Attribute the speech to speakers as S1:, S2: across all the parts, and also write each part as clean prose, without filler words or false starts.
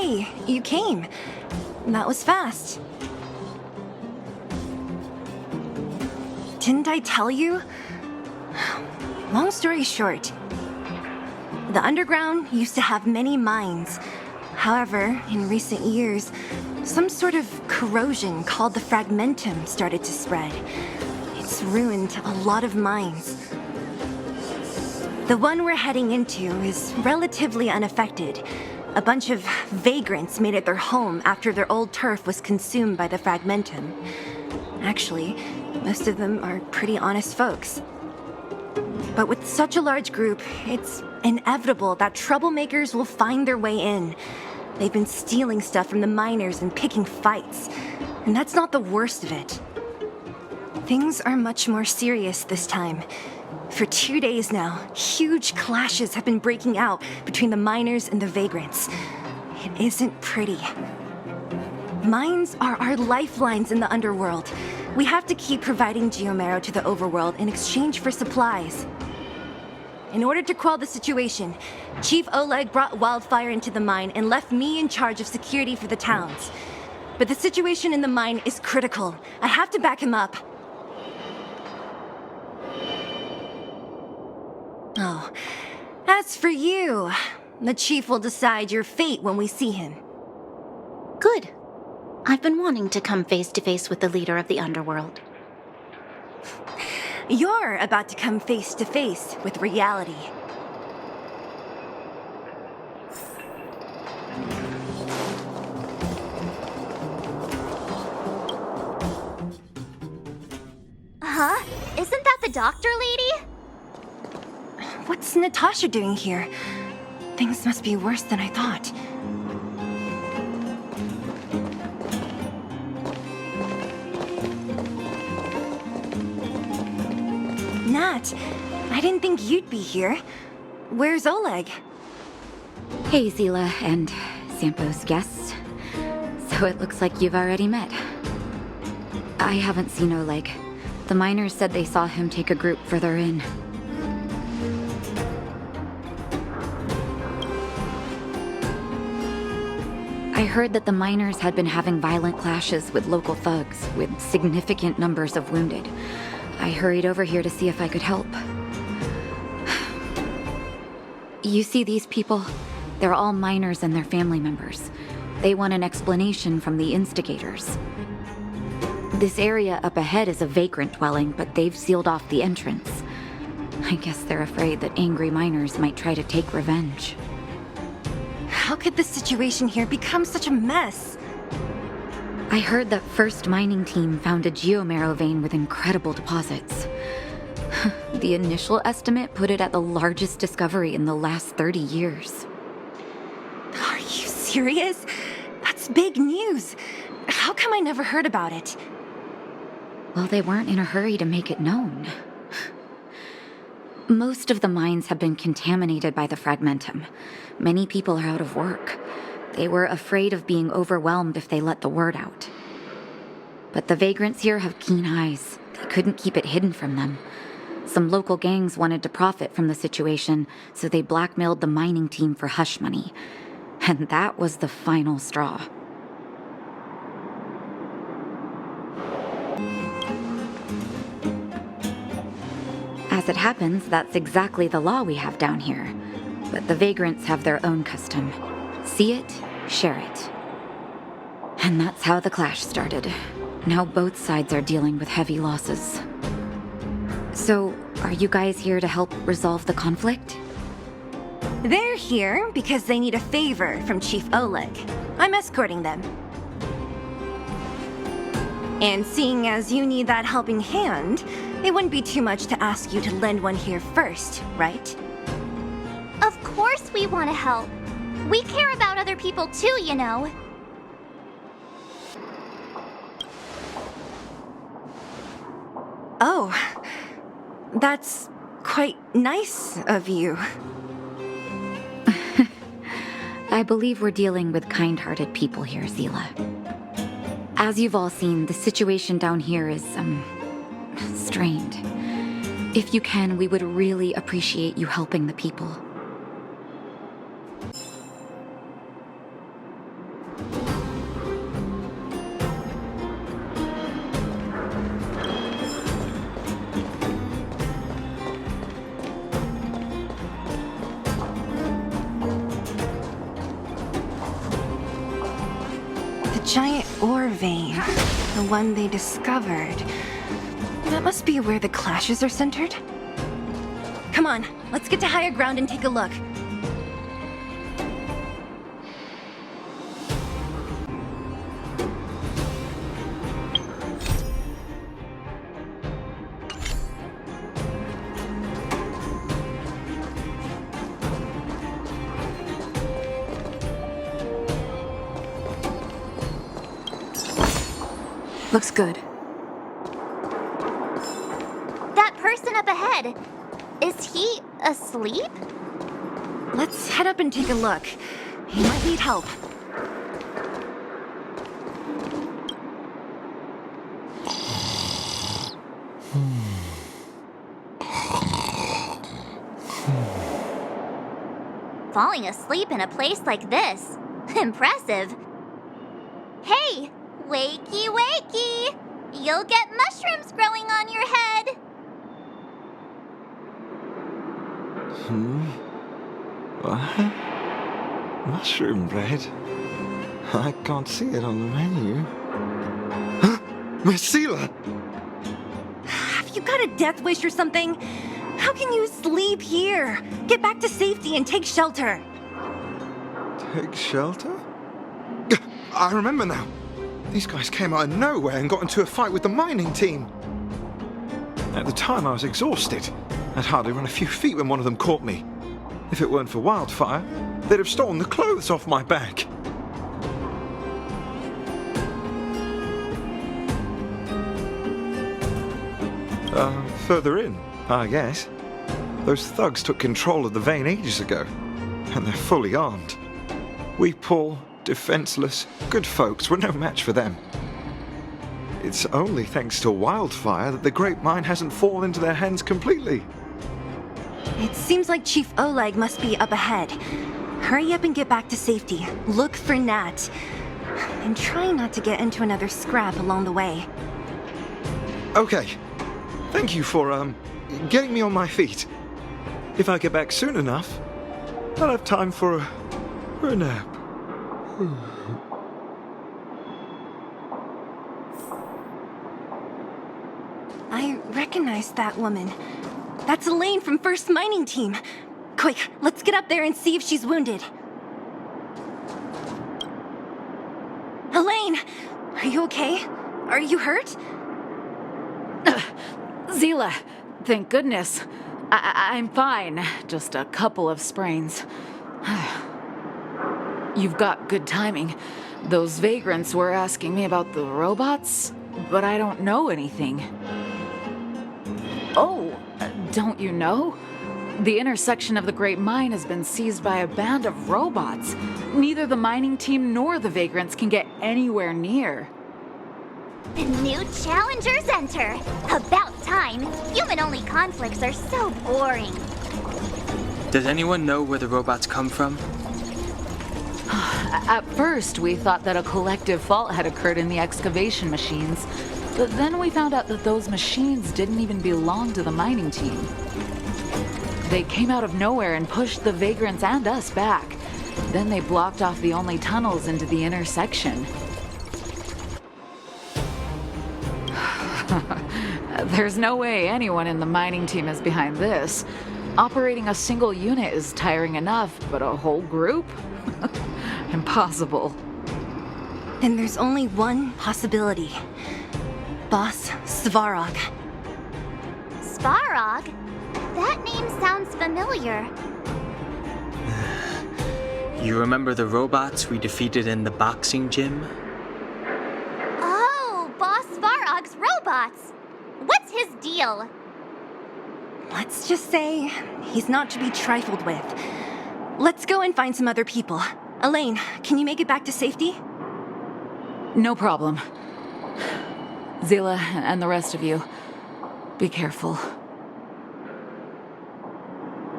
S1: Hey, you came. That was fast. Didn't I tell you? Long story short, the underground used to have many mines. However, in recent years, some sort of corrosion called the fragmentum started to spread. It's ruined a lot of mines. The one we're heading into is relatively unaffected. A bunch of vagrants made it their home after their old turf was consumed by the fragmentum. Actually, most of them are pretty honest folks. But with such a large group, it's inevitable that troublemakers will find their way in. They've been stealing stuff from the miners and picking fights. And that's not the worst of it. Things are much more serious this time. For 2 days now, huge clashes have been breaking out between the miners and the vagrants. It isn't pretty. Mines are our lifelines in the underworld. We have to keep providing geomarrow to the overworld in exchange for supplies. In order to quell the situation, Chief Oleg brought wildfire into the mine and left me in charge of security for the towns. But the situation in the mine is critical. I have to back him up. Oh, as for you, the Chief will decide your fate when we see him.
S2: Good. I've been wanting to come face to face with the leader of the underworld.
S1: You're about to come face to face with reality.
S3: Huh? Isn't that the doctor lady?
S1: What's Natasha doing here? Things must be worse than I thought. Nat, I didn't think you'd be here. Where's Oleg?
S4: Hey, Zila and Sampo's guests. So it looks like you've already met. I haven't seen Oleg. The miners said they saw him take a group further in. I heard that the miners had been having violent clashes with local thugs, with significant numbers of wounded. I hurried over here to see if I could help. You see these people? They're all miners and their family members. They want an explanation from the instigators. This area up ahead is a vagrant dwelling, but they've sealed off the entrance. I guess they're afraid that angry miners might try to take revenge.
S1: How could the situation here become such a mess?
S4: I heard that first mining team found a geomarrow vein with incredible deposits. The initial estimate put it at the largest discovery in the last 30 years.
S1: Are you serious? That's big news. How come I never heard about it?
S4: Well, they weren't in a hurry to make it known. Most of the mines have been contaminated by the fragmentum. Many people are out of work. They were afraid of being overwhelmed if they let the word out. But the vagrants here have keen eyes. They couldn't keep it hidden from them. Some local gangs wanted to profit from the situation, so they blackmailed the mining team for hush money. And that was the final straw. As it happens, that's exactly the law we have down here. But the vagrants have their own custom. See it, share it. And that's how the clash started. Now both sides are dealing with heavy losses. So, are you guys here to help resolve the conflict?
S1: They're here because they need a favor from Chief Oleg. I'm escorting them. And seeing as you need that helping hand, it wouldn't be too much to ask you to lend one here first, right?
S3: Of course we want to help. We care about other people too, you know.
S1: Oh, that's quite nice of you.
S4: I believe we're dealing with kind-hearted people here, Zila. As you've all seen, the situation down here is, strained. If you can, we would really appreciate you helping the people.
S1: giant ore vein, the one they discovered. That must be where the clashes are centered. Come on, let's get to higher ground and take a look. Looks good.
S3: That person up ahead, is he asleep?
S1: Let's head up and take a look. He might need help.
S3: Falling asleep in a place like this. Impressive. Hey, wakey wakey! You'll get mushrooms growing on your head.
S5: What? Mushroom bread? I can't see it on the menu. Marcela!
S1: Have you got a death wish or something? How can you sleep here? Get back to safety and take shelter.
S5: Take shelter? I remember now. These guys came out of nowhere and got into a fight with the mining team. At the time, I was exhausted. I'd hardly run a few feet when one of them caught me. If it weren't for Wildfire, they'd have stolen the clothes off my back. Further in, I guess. Those thugs took control of the vein ages ago, and they're fully armed. We poor, defenseless, good folks were no match for them. It's only thanks to Wildfire that the Great Mine hasn't fallen into their hands completely.
S1: It seems like Chief Oleg must be up ahead. Hurry up and get back to safety. Look for Nat. And try not to get into another scrap along the way.
S5: Okay. Thank you for, getting me on my feet. If I get back soon enough, I'll have time for a nap.
S1: I recognize that woman. That's Elaine from First Mining Team. Quick, let's get up there and see if she's wounded. Elaine! Are you okay? Are you hurt?
S6: Zila, thank goodness. I'm fine. Just a couple of sprains. You've got good timing. Those vagrants were asking me about the robots, but I don't know anything. Oh, don't you know? The intersection of the Great Mine has been seized by a band of robots. Neither the mining team nor the vagrants can get anywhere near.
S3: The new challengers enter. About time. Human-only conflicts are so boring.
S7: Does anyone know where the robots come from?
S6: At first, we thought that a collective fault had occurred in the excavation machines, but then we found out that those machines didn't even belong to the mining team. They came out of nowhere and pushed the vagrants and us back. Then they blocked off the only tunnels into the intersection. There's no way anyone in the mining team is behind this. Operating a single unit is tiring enough, but a whole group? Impossible.
S1: Then there's only one possibility. Boss Svarog.
S3: Svarog? That name sounds familiar.
S7: You remember the robots we defeated in the boxing gym?
S3: Oh, Boss Svarog's robots! What's his deal?
S1: Let's just say he's not to be trifled with. Let's go and find some other people. Elaine, can you make it back to safety?
S6: No problem. Zila and the rest of you, be careful.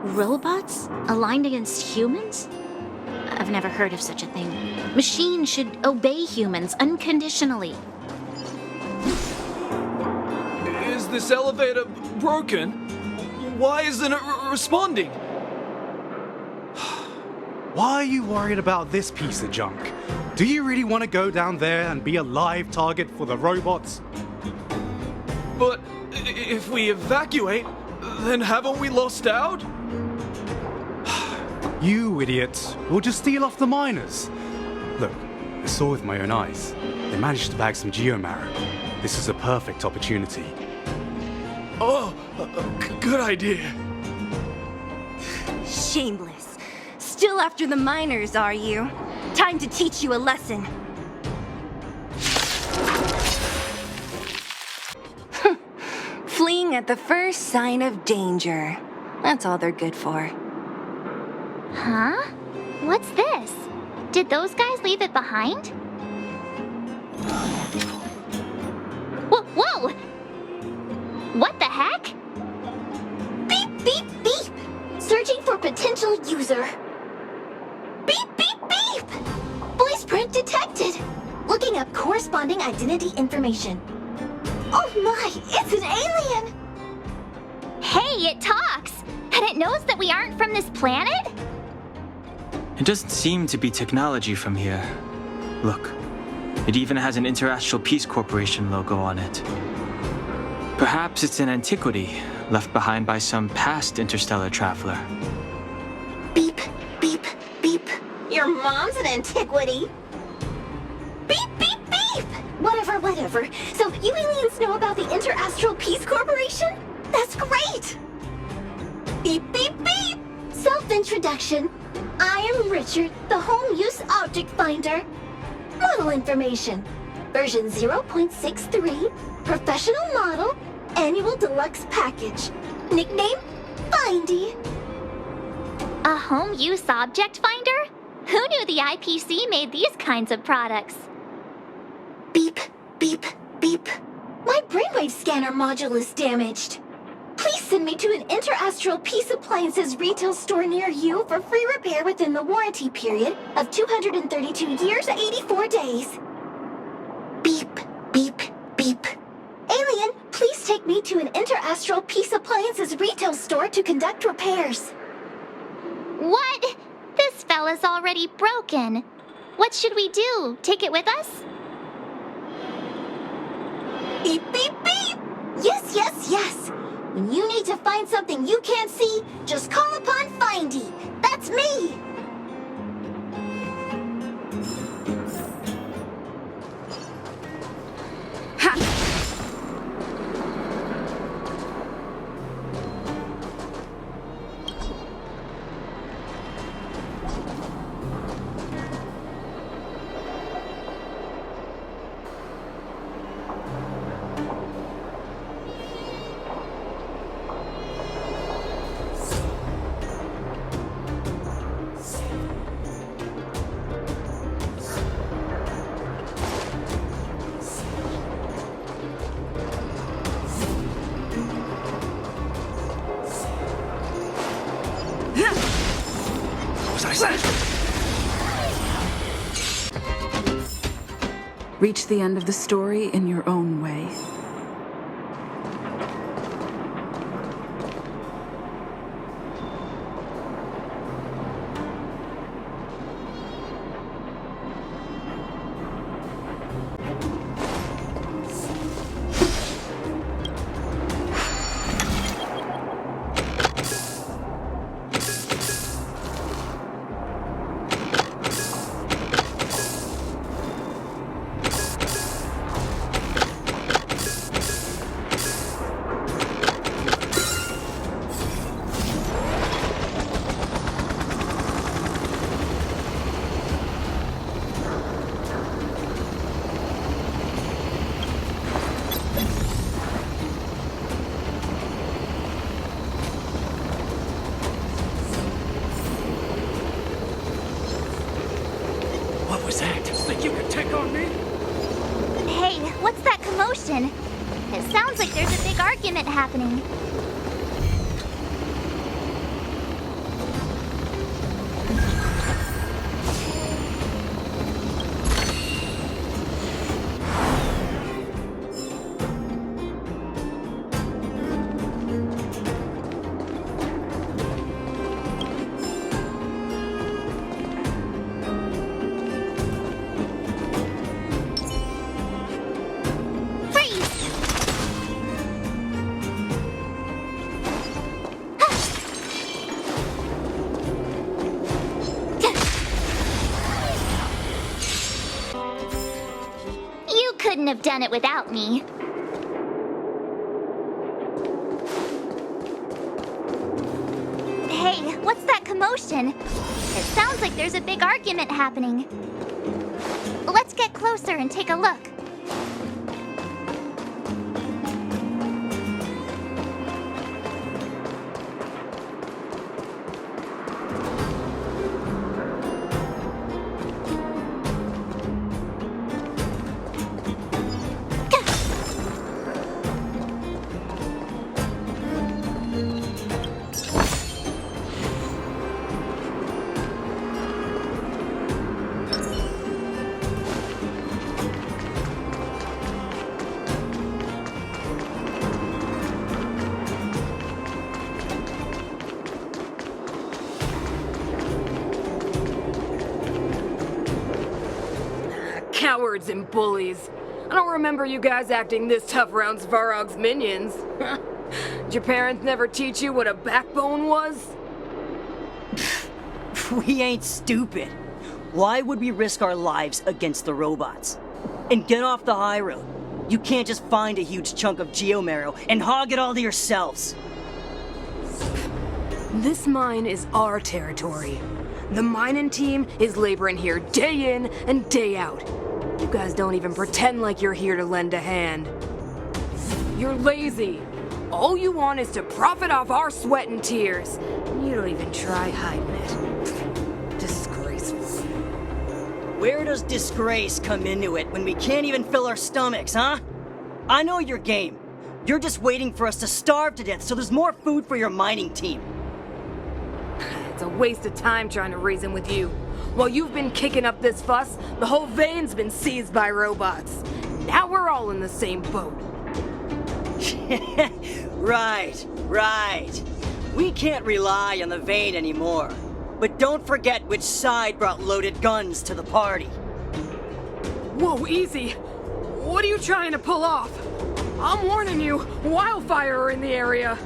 S2: Robots? Aligned against humans? I've never heard of such a thing. Machines should obey humans unconditionally.
S8: Is this elevator broken? Why isn't it responding?
S9: Why are you worried about this piece of junk? Do you really want to go down there and be a live target for the robots?
S8: But if we evacuate, then haven't we lost out?
S9: You idiots. We'll just steal off the miners. Look, I saw with my own eyes. They managed to bag some geomarrow. This is a perfect opportunity.
S8: Oh, good idea.
S1: Shameless. Still after the miners, are you? Time to teach you a lesson. Fleeing at the first sign of danger. That's all they're good for.
S3: Huh? What's this? Did those guys leave it behind? Whoa! What the heck? Beep, beep, beep! Searching for potential user. Beep, beep, beep! Voice print detected. Looking up corresponding identity information. Oh my, it's an alien! Hey, it talks! And it knows that we aren't from this planet?
S7: It doesn't seem to be technology from here. Look, it even has an Interastral Peace Corporation logo on it. Perhaps it's an antiquity left behind by some past interstellar traveler.
S3: Beep, beep, beep. Your mom's an antiquity. Beep, beep, beep! Whatever. So you aliens know about the Interastral Peace Corporation? That's great! Beep, beep, beep! Self-introduction. I am Richard, the Home Use Object Finder. Model information. Version 0.63, professional model, annual deluxe package. Nickname, Findy. A home use object finder? Who knew the IPC made these kinds of products? Beep, beep, beep. My brainwave scanner module is damaged. Please send me to an Interastral Peace Appliances retail store near you for free repair within the warranty period of 232 years, 84 days. Beep, beep, beep. Alien, please take me to an Interastral Peace Appliances retail store to conduct repairs. What? This fella's already broken. What should we do? Take it with us? Beep, beep, beep! Yes. When you need to find something you can't see, just call upon Findy. That's me!
S6: Reach the end of the story in your own way.
S10: What was that? Think you could take on me?
S3: Hey, what's that commotion? It sounds like there's a big argument happening. have done it without me. Hey, what's that commotion? It sounds like there's a big argument happening. Let's get closer and take a look.
S11: Cowards and bullies. I don't remember you guys acting this tough around Svarog's minions. Did your parents never teach you what a backbone was?
S12: We ain't stupid. Why would we risk our lives against the robots? And get off the high road. You can't just find a huge chunk of geomarrow and hog it all to yourselves.
S11: This mine is our territory. The mining team is laboring here day in and day out. You guys don't even pretend like you're here to lend a hand. You're lazy. All you want is to profit off our sweat and tears. You don't even try hiding it. Disgraceful.
S12: Where does disgrace come into it when we can't even fill our stomachs, huh? I know your game. You're just waiting for us to starve to death so there's more food for your mining team.
S11: It's a waste of time trying to reason with you. While you've been kicking up this fuss, the whole vein's been seized by robots. Now we're all in the same boat.
S12: Right. We can't rely on the vein anymore. But don't forget which side brought loaded guns to the party.
S11: Whoa, easy. What are you trying to pull off? I'm warning you, wildfire are in the area.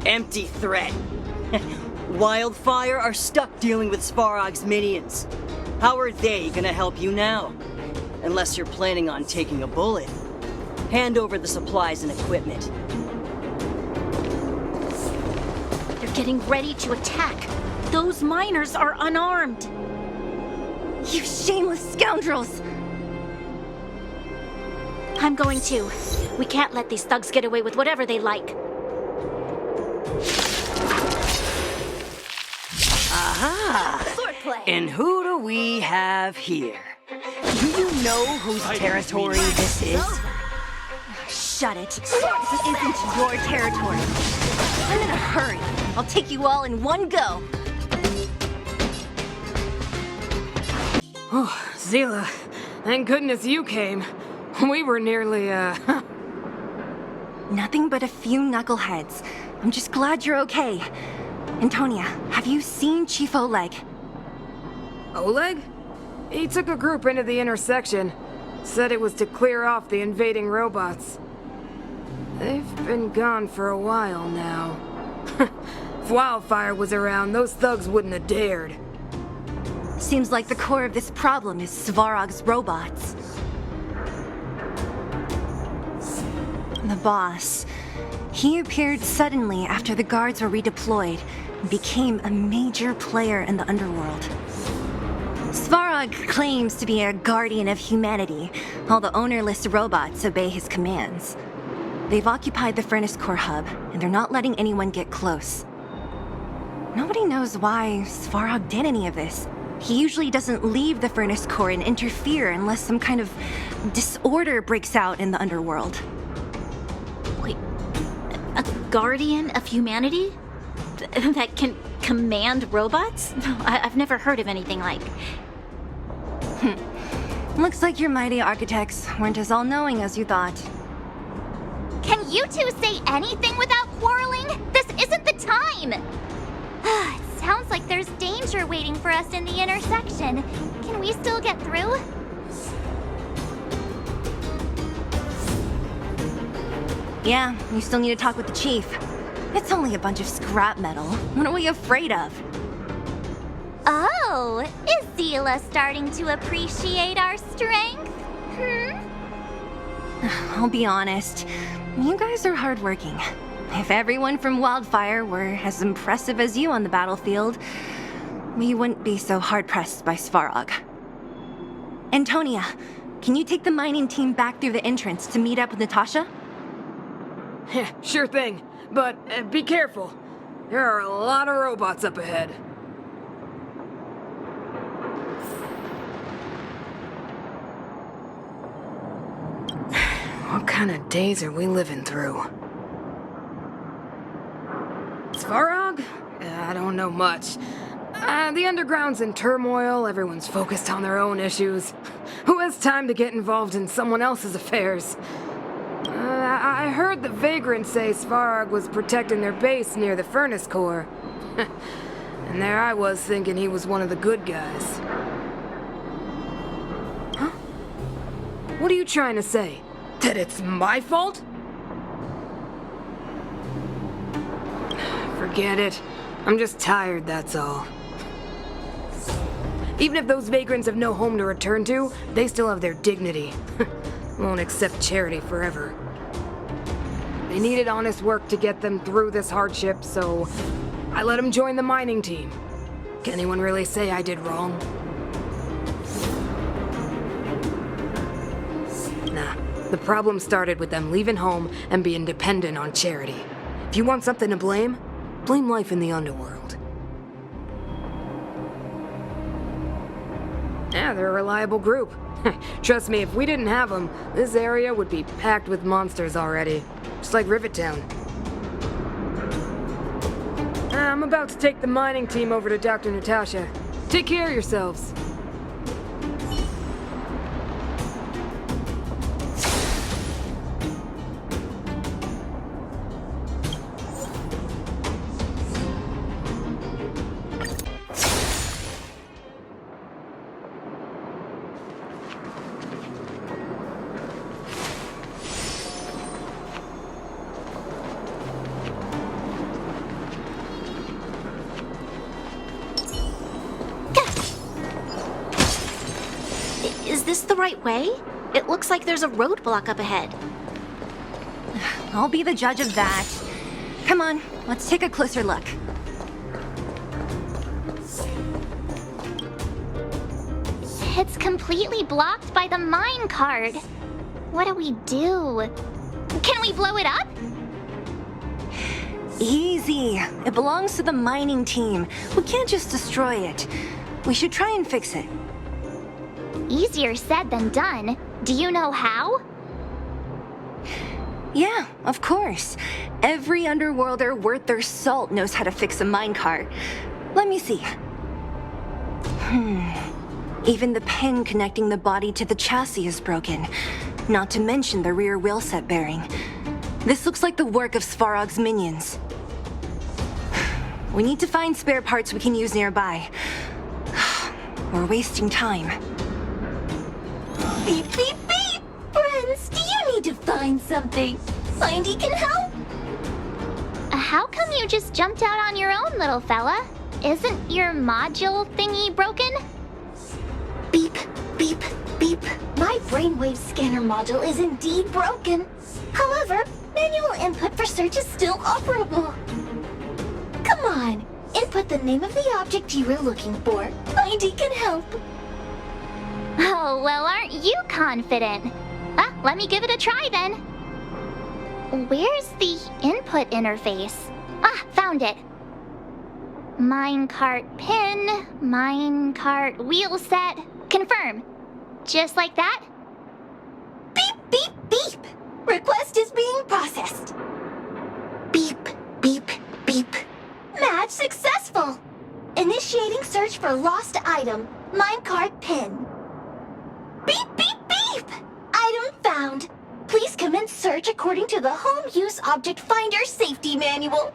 S12: Empty threat. Wildfire are stuck dealing with Svarog's minions. How are they gonna help you now? Unless you're planning on taking a bullet. Hand over the supplies and equipment.
S2: They're getting ready to attack. Those miners are unarmed.
S1: You shameless scoundrels!
S2: I'm going to. We can't let these thugs get away with whatever they like.
S12: Aha!
S3: Swordplay.
S12: And who do we have here? Do you know whose territory this is?
S1: Shut it. This isn't your territory. I'm in a hurry. I'll take you all in one go.
S11: Oh, Zila, thank goodness you came. We were nearly,
S1: Nothing but a few knuckleheads. I'm just glad you're okay. Antonia, have you seen Chief Oleg?
S11: Oleg? He took a group into the intersection. Said it was to clear off the invading robots. They've been gone for a while now. If Wildfire was around, those thugs wouldn't have dared.
S1: Seems like the core of this problem is Svarog's robots. The boss. He appeared suddenly after the guards were redeployed and became a major player in the underworld. Svarog claims to be a guardian of humanity, while the ownerless robots obey his commands. They've occupied the Furnace Core hub, and they're not letting anyone get close. Nobody knows why Svarog did any of this. He usually doesn't leave the Furnace Core and interfere unless some kind of disorder breaks out in the underworld.
S2: Wait, a guardian of humanity? That can command robots? I've never heard of anything like.
S1: Looks like your mighty architects weren't as all-knowing as you thought.
S3: Can you two say anything without quarreling? This isn't the time! It sounds like there's danger waiting for us in the intersection. Can we still get through?
S1: Yeah, you still need to talk with the chief. It's only a bunch of scrap metal. What are we afraid of?
S3: Oh, is Zila starting to appreciate our strength?
S1: I'll be honest, you guys are hardworking. If everyone from Wildfire were as impressive as you on the battlefield, we wouldn't be so hard-pressed by Svarog. Antonia, can you take the mining team back through the entrance to meet up with Natasha?
S11: Yeah, sure thing. But be careful. There are a lot of robots up ahead. What kind of days are we living through? Svarog? I don't know much. The underground's in turmoil, everyone's focused on their own issues. Who has time to get involved in someone else's affairs? I heard the Vagrants say Svarog was protecting their base near the furnace core. And there I was thinking he was one of the good guys. Huh? What are you trying to say? That it's my fault? Forget it. I'm just tired, that's all. Even if those vagrants have no home to return to, they still have their dignity. Won't accept charity forever. They needed honest work to get them through this hardship, so I let them join the mining team. Can anyone really say I did wrong? Nah, the problem started with them leaving home and being dependent on charity. If you want something to blame, blame life in the underworld. Yeah, they're a reliable group. Trust me, if we didn't have them, this area would be packed with monsters already. Just like Rivet Town. I'm about to take the mining team over to Dr. Natasha. Take care of yourselves.
S2: Is this the right way? It looks like there's a roadblock up ahead.
S1: I'll be the judge of that. Come on, let's take a closer look.
S3: It's completely blocked by the mine cart. What do we do? Can we blow it up?
S1: Easy. It belongs to the mining team. We can't just destroy it. We should try and fix it.
S3: Easier said than done. Do you know how?
S1: Yeah, of course. Every underworlder worth their salt knows how to fix a minecart. Let me see. Even the pin connecting the body to the chassis is broken. Not to mention the rear wheel set bearing. This looks like the work of Svarog's minions. We need to find spare parts we can use nearby. We're wasting time.
S3: Beep, beep, beep! Friends, do you need to find something? Mindy can help? How come you just jumped out on your own, little fella? Isn't your module thingy broken? Beep, beep, beep. My brainwave scanner module is indeed broken. However, manual input for search is still operable. Come on, input the name of the object you were looking for. Mindy can help. Oh, well, aren't you confident? Let me give it a try then. Where's the input interface? Found it. Minecart pin, minecart wheel set, confirm. Just like that? Beep, beep, beep. Request is being processed. Beep, beep, beep. Match successful. Initiating search for lost item, minecart pin. Beep, beep, beep! Item found. Please commence search according to the Home Use Object Finder Safety Manual.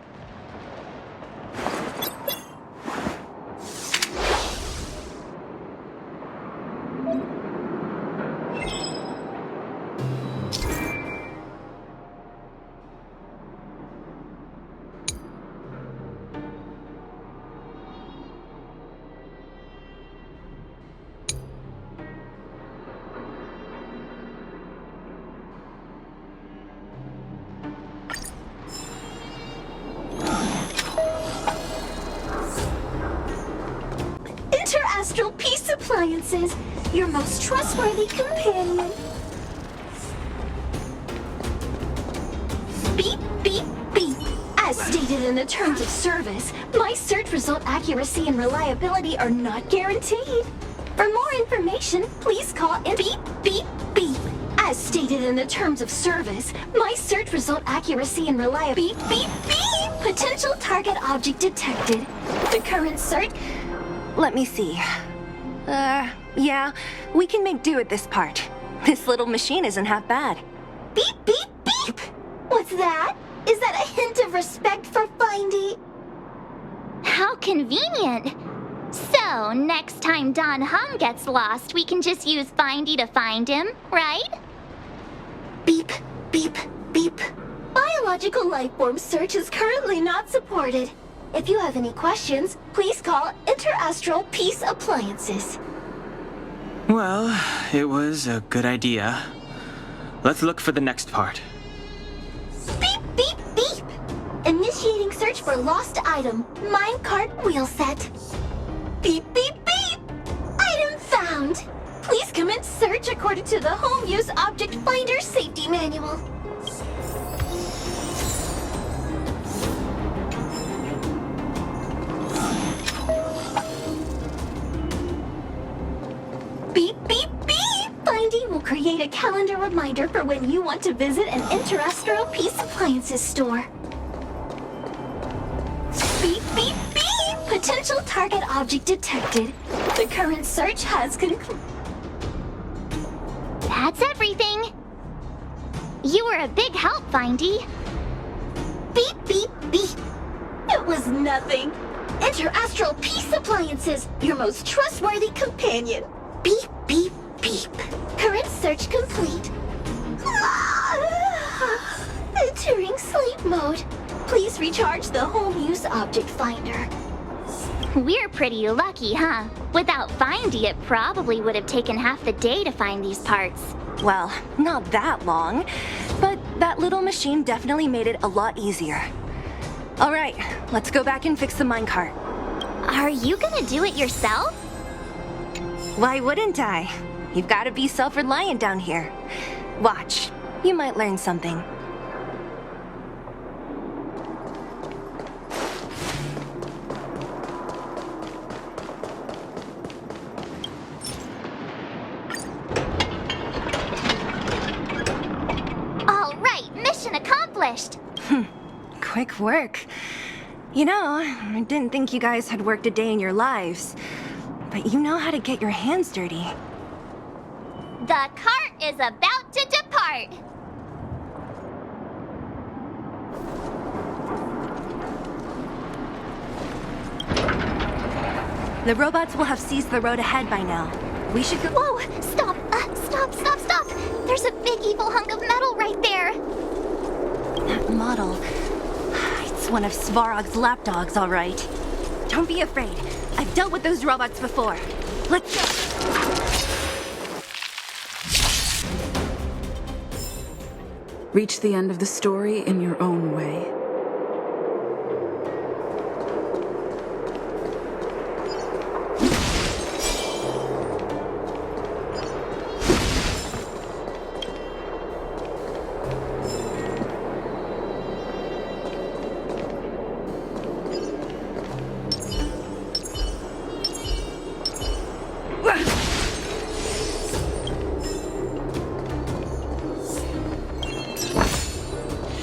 S3: Inter-Astral Peace Appliances, your most trustworthy companion. Beep, beep, beep. As stated in the terms of service, my search result accuracy and reliability are not guaranteed. For more information, please call in beep, beep, beep. As stated in the terms of service, my search result accuracy and reliability beep, beep, beep. Potential target object detected. The current search...
S1: Let me see. Yeah, we can make do with this part. This little machine isn't half bad.
S3: Beep, beep, beep! What's that? Is that a hint of respect for Findy?
S2: How convenient. So, next time Don Hum gets lost, we can just use Findy to find him, right?
S3: Beep, beep, beep. Biological life form search is currently not supported. If you have any questions, please call Inter-Astral Peace Appliances.
S7: Well, it was a good idea. Let's look for the next part.
S3: Beep, beep, beep! Initiating search for lost item, minecart wheel set. Beep, beep, beep! Item found! Please commence search according to the Home Use Object Finder Safety Manual. Beep, beep, beep! Findy will create a calendar reminder for when you want to visit an Inter-Astral Peace Appliances store. Beep, beep, beep! Potential target object detected. The current search has concluded.
S2: That's everything. You were a big help, Findy.
S3: Beep, beep, beep. It was nothing. Inter-Astral Peace Appliances, your most trustworthy companion. Beep, beep, beep. Current search complete. Entering sleep mode. Please recharge the Home Use Object Finder.
S2: We're pretty lucky, huh? Without Findy, it probably would have taken half the day to find these parts.
S1: Well, not that long, but that little machine definitely made it a lot easier. All right, let's go back and fix the minecart.
S2: Are you gonna do it yourself?
S1: Why wouldn't I? You've got to be self-reliant down here. Watch, you might learn something.
S2: All right, mission accomplished.
S1: Quick work. You know, I didn't think you guys had worked a day in your lives, but you know how to get your hands dirty.
S2: The cart is about to depart.
S1: The robots will have seized the road ahead by now. We should go.
S2: Whoa! Stop! Stop! There's a big evil hunk of metal right there.
S1: That model. It's one of Svarog's lapdogs, all right. Don't be afraid. I've dealt with those robots before. Let's go.
S6: Reach the end of the story in your own way.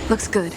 S6: Looks good.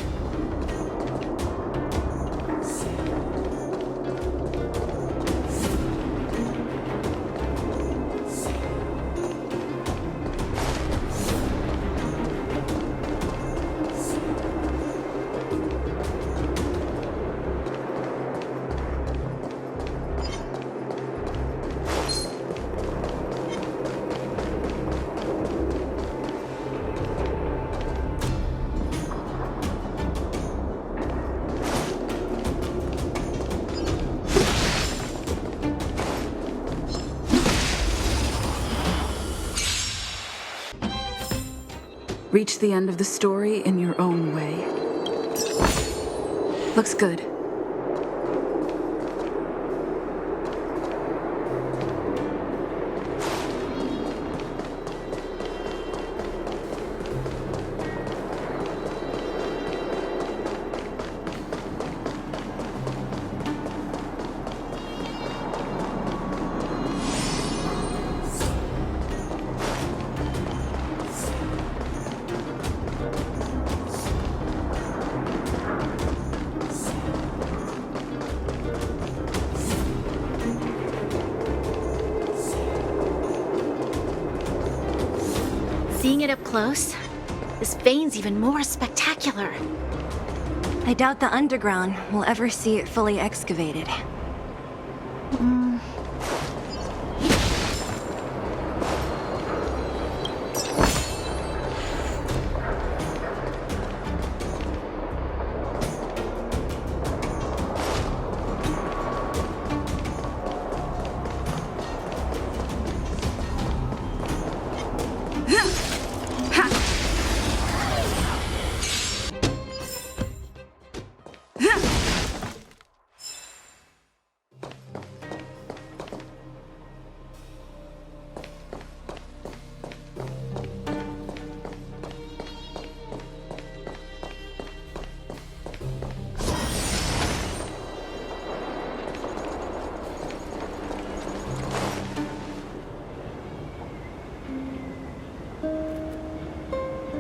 S6: Reach the end of the story in your own way. Looks good.
S2: Seeing it up close, this vein's even more spectacular.
S1: I doubt the underground will ever see it fully excavated.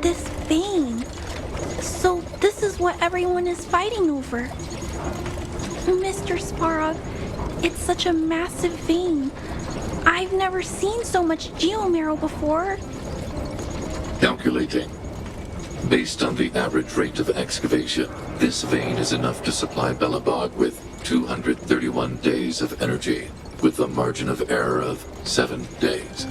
S13: This vein. So this is what everyone is fighting over. Mr. Svarog, it's such a massive vein. I've never seen so much geomarrow before.
S14: Calculating. Based on the average rate of excavation, this vein is enough to supply Belobog with 231 days of energy, with a margin of error of 7 days.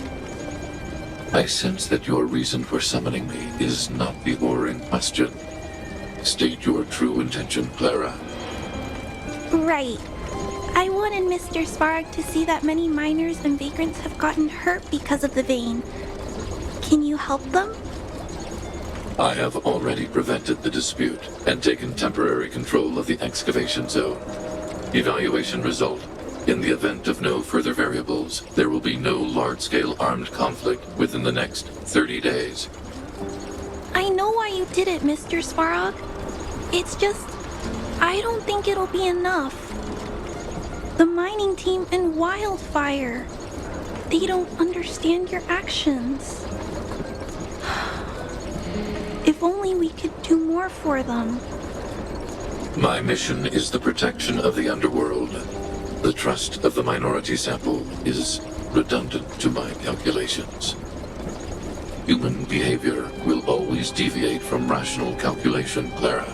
S14: I sense that your reason for summoning me is not the ore in question. State your true intention, Clara.
S13: Right. I wanted Mr. Svarog to see that many miners and vagrants have gotten hurt because of the vein. Can you help them?
S14: I have already prevented the dispute and taken temporary control of the excavation zone. Evaluation result. In the event of no further variables, there will be no large-scale armed conflict within the next 30 days.
S13: I know why you did it, Mr. Svarog. It's just, I don't think it'll be enough. The mining team and Wildfire, they don't understand your actions. If only we could do more for them.
S14: My mission is the protection of the underworld. The trust of the minority sample is redundant to my calculations. Human behavior will always deviate from rational calculation, Clara.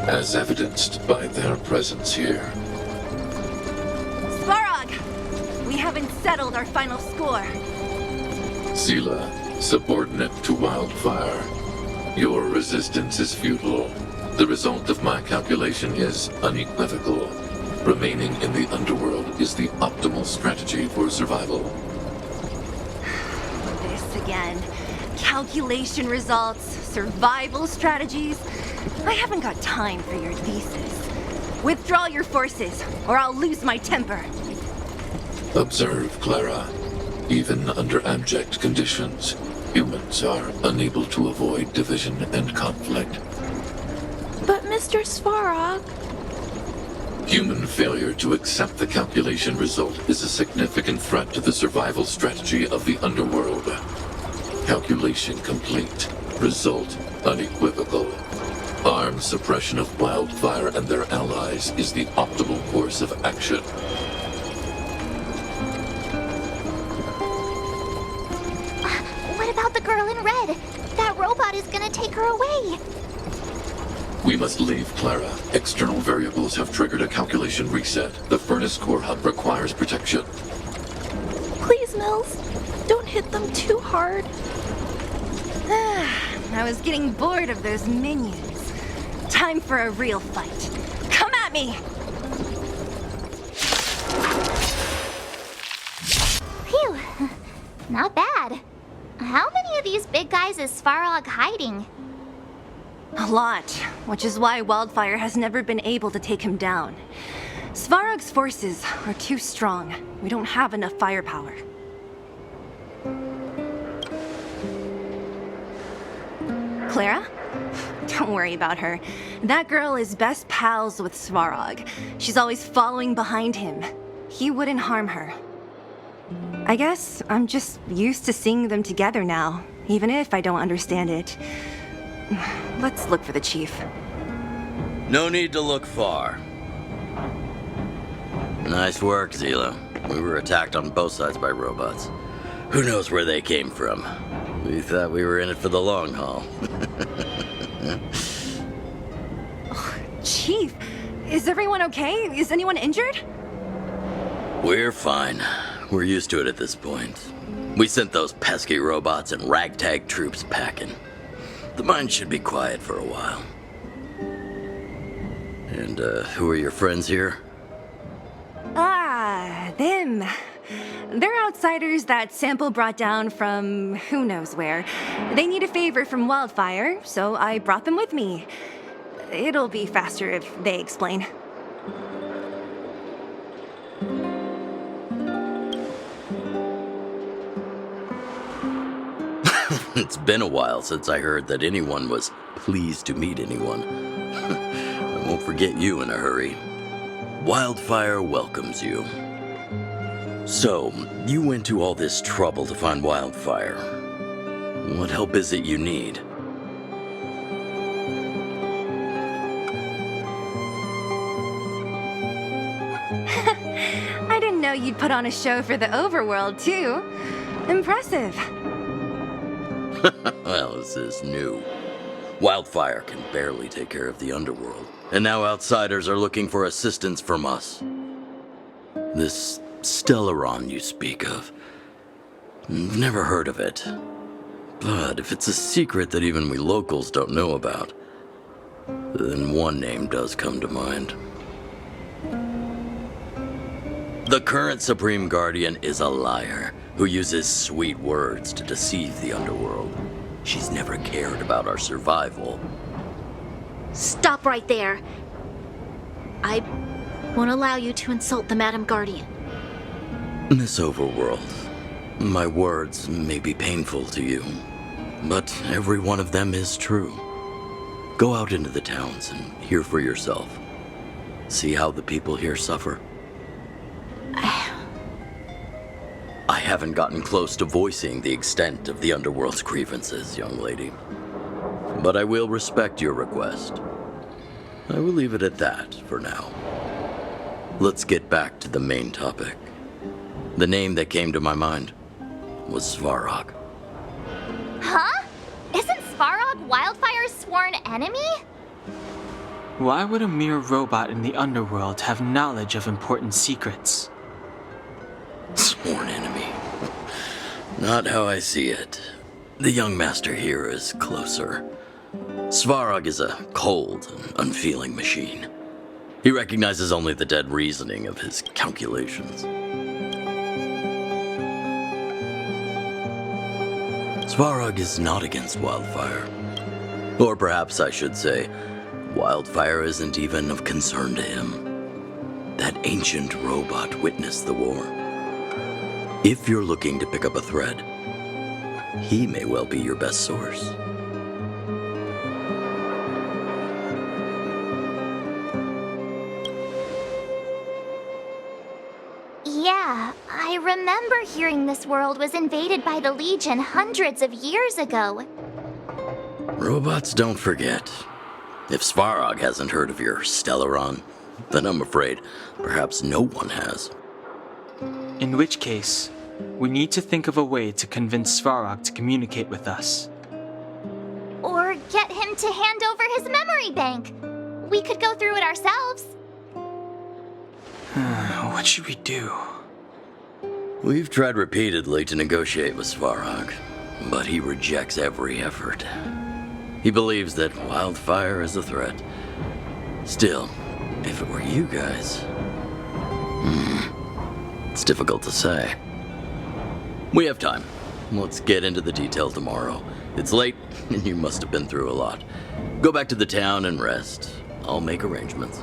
S14: As evidenced by their presence here.
S1: Svarog! We haven't settled our final score.
S14: Sela, subordinate to Wildfire. Your resistance is futile. The result of my calculation is unequivocal. Remaining in the underworld is the optimal strategy for survival.
S1: This again. Calculation results, survival strategies. I haven't got time for your thesis. Withdraw your forces, or I'll lose my temper.
S14: Observe, Clara. Even under abject conditions, humans are unable to avoid division and conflict.
S13: But Mr. Svarog...
S14: Human failure to accept the calculation result is a significant threat to the survival strategy of the underworld. Calculation complete. Result unequivocal. Armed suppression of Wildfire and their allies is the optimal course of action.
S3: What about the girl in red? That robot is gonna take her away.
S14: We must leave, Clara. External variables have triggered a calculation reset. The furnace core hub requires protection.
S13: Please, Mills, don't hit them too hard.
S1: I was getting bored of those minions. Time for a real fight. Come at me!
S3: Phew. Not bad. How many of these big guys is Svarog hiding?
S1: A lot, which is why Wildfire has never been able to take him down. Svarog's forces are too strong. We don't have enough firepower. Clara? Don't worry about her. That girl is best pals with Svarog. She's always following behind him. He wouldn't harm her. I guess I'm just used to seeing them together now, even if I don't understand it. Let's look for the chief.
S15: No need to look far. Nice work, Zila. We were attacked on both sides by robots. Who knows where they came from? We thought we were in it for the long haul.
S1: Chief, is everyone okay? Is anyone injured?
S15: We're fine. We're used to it at this point. We sent those pesky robots and ragtag troops packing. The mine should be quiet for a while. And, who are your friends here?
S1: Ah, them. They're outsiders that Sample brought down from who knows where. They need a favor from Wildfire, so I brought them with me. It'll be faster if they explain.
S15: It's been a while since I heard that anyone was pleased to meet anyone. I won't forget you in a hurry. Wildfire welcomes you. So, you went to all this trouble to find Wildfire. What help is it you need?
S1: I didn't know you'd put on a show for the overworld, too. Impressive.
S15: Well, this is new. Wildfire can barely take care of the underworld, and now outsiders are looking for assistance from us. This Stellaron you speak of, I've never heard of it. But if it's a secret that even we locals don't know about, then one name does come to mind. The current Supreme Guardian is a liar who uses sweet words to deceive the underworld. She's never cared about our survival.
S2: Stop right there. I won't allow you to insult the Madam Guardian.
S15: Miss Overworld, my words may be painful to you, but every one of them is true. Go out into the towns and hear for yourself. See how the people here suffer. I haven't gotten close to voicing the extent of the underworld's grievances, young lady. But I will respect your request. I will leave it at that for now. Let's get back to the main topic. The name that came to my mind was Svarog.
S3: Huh? Isn't Svarog Wildfire's sworn enemy?
S7: Why would a mere robot in the underworld have knowledge of important secrets?
S15: Sworn enemy. Not how I see it. The young master here is closer. Svarog is a cold and unfeeling machine. He recognizes only the dead reasoning of his calculations. Svarog is not against Wildfire. Or perhaps I should say, Wildfire isn't even of concern to him. That ancient robot witnessed the war. If you're looking to pick up a thread, he may well be your best source.
S3: Yeah, I remember hearing this world was invaded by the Legion hundreds of years ago.
S15: Robots don't forget. If Svarog hasn't heard of your Stellaron, then I'm afraid perhaps no one has.
S7: In which case, we need to think of a way to convince Svarog to communicate with us.
S3: Or get him to hand over his memory bank. We could go through it ourselves.
S7: What should we do?
S15: We've tried repeatedly to negotiate with Svarog, but he rejects every effort. He believes that Wildfire is a threat. Still, if it were you guys... it's difficult to say. We have time. Let's get into the detail tomorrow. It's late, and you must have been through a lot. Go back to the town and rest. I'll make arrangements.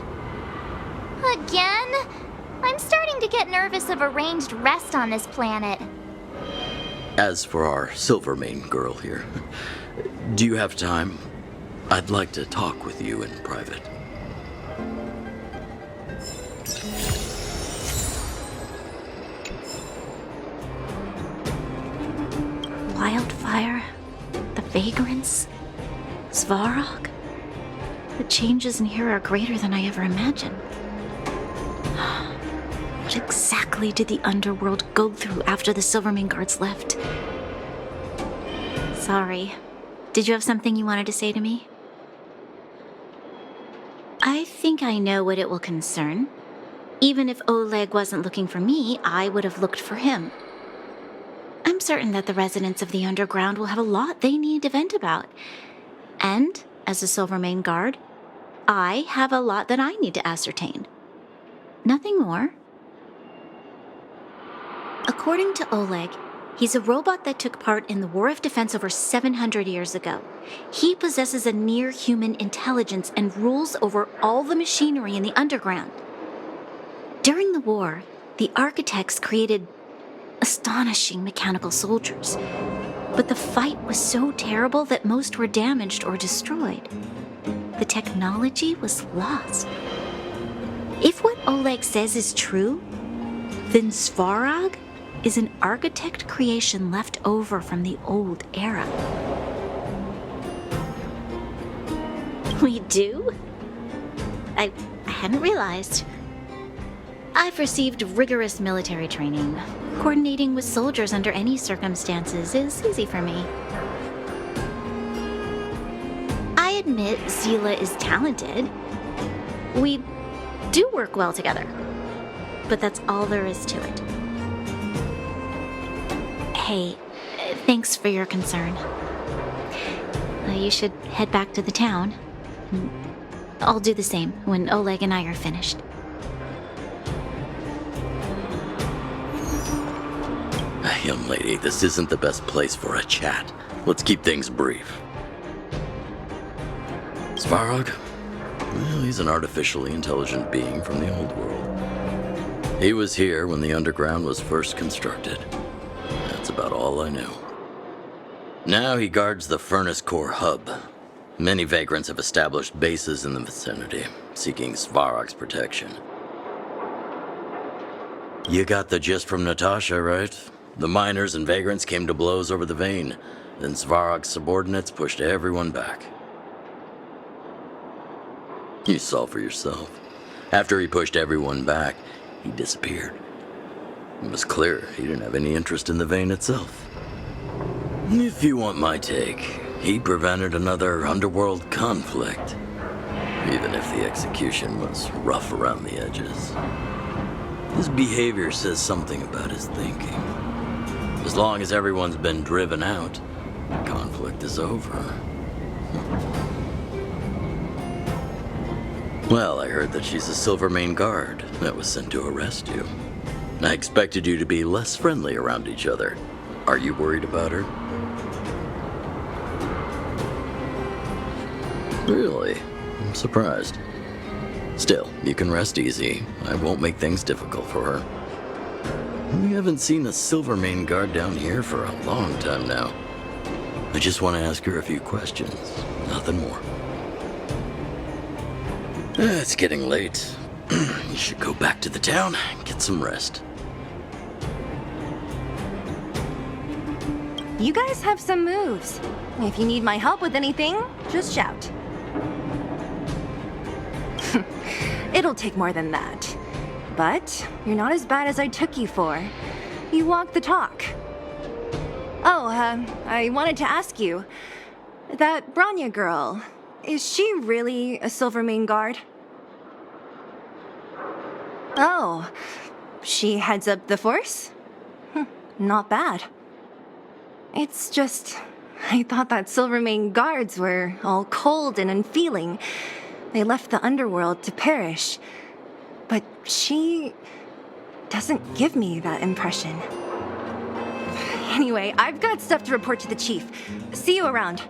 S3: Again? I'm starting to get nervous of arranged rest on this planet.
S15: As for our Silvermane girl here, do you have time? I'd like to talk with you in private.
S2: Wildfire, the Vagrants, Svarog. The changes in here are greater than I ever imagined. What exactly did the underworld go through after the Silvermane guards left? Sorry. Did you have something you wanted to say to me? I think I know what it will concern. Even if Oleg wasn't looking for me, I would have looked for him. I'm certain that the residents of the underground will have a lot they need to vent about. And, as a Silvermane guard, I have a lot that I need to ascertain. Nothing more. According to Oleg, he's a robot that took part in the War of Defense over 700 years ago. He possesses a near-human intelligence and rules over all the machinery in the underground. During the war, the architects created astonishing mechanical soldiers. But the fight was so terrible that most were damaged or destroyed. The technology was lost. If what Oleg says is true, then Svarog is an architect creation left over from the old era. We do? I hadn't realized. I've received rigorous military training. Coordinating with soldiers under any circumstances is easy for me. I admit Zila is talented. We do work well together. But that's all there is to it. Hey, thanks for your concern. You should head back to the town. I'll do the same when Oleg and I are finished.
S15: Young lady, this isn't the best place for a chat. Let's keep things brief. Svarog? Well, he's an artificially intelligent being from the old world. He was here when the underground was first constructed. That's about all I know. Now he guards the Furnace Core hub. Many vagrants have established bases in the vicinity, seeking Svarog's protection. You got the gist from Natasha, right? The miners and vagrants came to blows over the vein. Then Svarog's subordinates pushed everyone back. You saw for yourself. After he pushed everyone back, he disappeared. It was clear he didn't have any interest in the vein itself. If you want my take, he prevented another underworld conflict. Even if the execution was rough around the edges. His behavior says something about his thinking. As long as everyone's been driven out, the conflict is over. Well, I heard that she's a Silvermane guard that was sent to arrest you. I expected you to be less friendly around each other. Are you worried about her? Really? I'm surprised. Still, you can rest easy. I won't make things difficult for her. We haven't seen a Silvermane guard down here for a long time now. I just want to ask her a few questions. Nothing more. It's getting late. You should go back to the town and get some rest.
S1: You guys have some moves. If you need my help with anything, just shout. It'll take more than that. But you're not as bad as I took you for. You walk the talk. Oh, I wanted to ask you. That Branya girl, is she really a Silvermane guard? Oh, she heads up the force? Not bad. It's just, I thought that Silvermane guards were all cold and unfeeling. They left the underworld to perish. But she doesn't give me that impression. Anyway, I've got stuff to report to the chief. See you around.